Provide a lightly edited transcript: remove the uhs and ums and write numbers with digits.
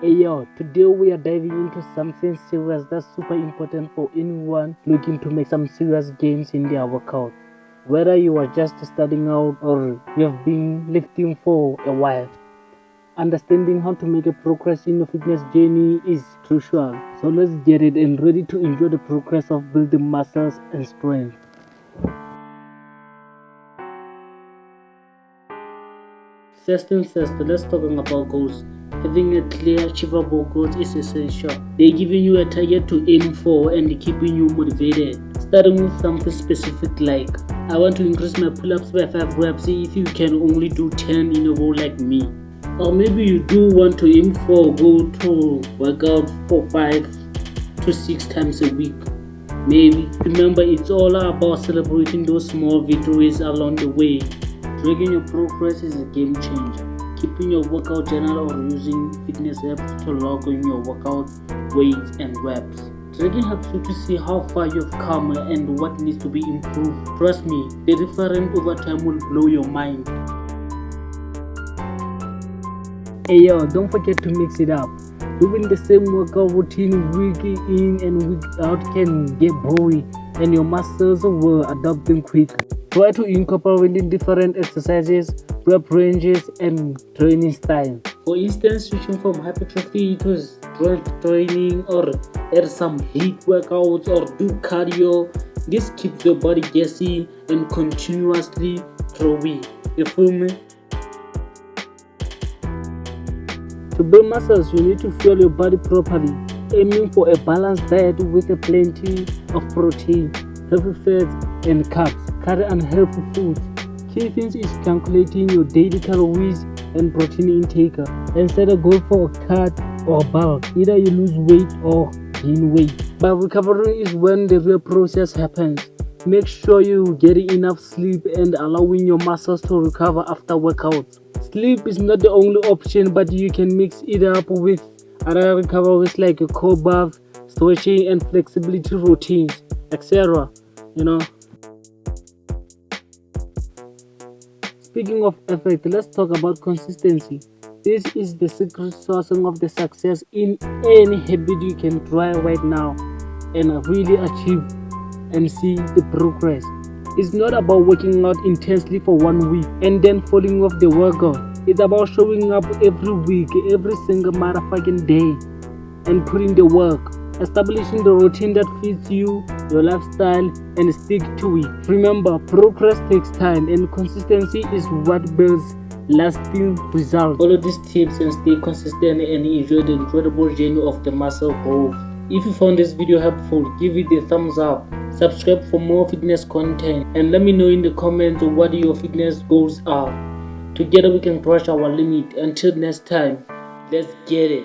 Hey yo, today we are diving into something serious that's super important for anyone looking to make some serious gains in their workout. Whether you are just starting out or you have been lifting for a while, understanding how to make a progress in your fitness journey is crucial. So let's get it and ready to enjoy the progress of building muscles and strength. First things first, let's talk about goals. Having a clear, achievable goal is essential. They're giving you a target to aim for and keeping you motivated. Starting with something specific like, I want to increase my pull-ups by 5 reps if you can only do 10 in a row like me. Or maybe you do want to aim for go to work out for 5 to 6 times a week. Maybe. Remember, it's all about celebrating those small victories along the way. Tracking your progress is a game changer. Keeping your workout journal or using fitness apps to log on your workout weights and reps. Tracking helps you to see how far you've come and what needs to be improved. Trust me, the difference over time will blow your mind. Hey yo, don't forget to mix it up. Doing the same workout routine week in and week out can get boring and your muscles will adapt them quickly. Try to incorporate different exercises, rep ranges, and training style. For instance, switching from hypertrophy to strength training, or add some HIIT workouts or do cardio. This keeps your body guessing and continuously growing. You feel me? To build muscles, you need to fuel your body properly, aiming for a balanced diet with plenty of protein, healthy fats, and carbs. Cut unhealthy foods. Key things is calculating your daily calories and protein intake and set a goal for a cut or bulk. Either you lose weight or gain weight. But recovery is when the real process happens. Make sure you get enough sleep and allowing your muscles to recover after workouts. Sleep is not the only option, but you can mix it up with other recoveries like a cold bath, stretching, and flexibility routines, etc. Speaking of effect, let's talk about consistency. This is the secret sauce of the success in any habit you can try right now and really achieve and see the progress. It's not about working out intensely for 1 week and then falling off the workout. It's about showing up every week, every single motherfucking day and putting the work. Establishing the routine that fits you, your lifestyle, and stick to it. Remember, progress takes time and consistency is what builds lasting results. Follow these tips and stay consistent and enjoy the incredible journey of the muscle growth. If you found this video helpful, give it a thumbs up, subscribe for more fitness content, and let me know in the comments what your fitness goals are. Together we can crush our limit. Until next time, let's get it.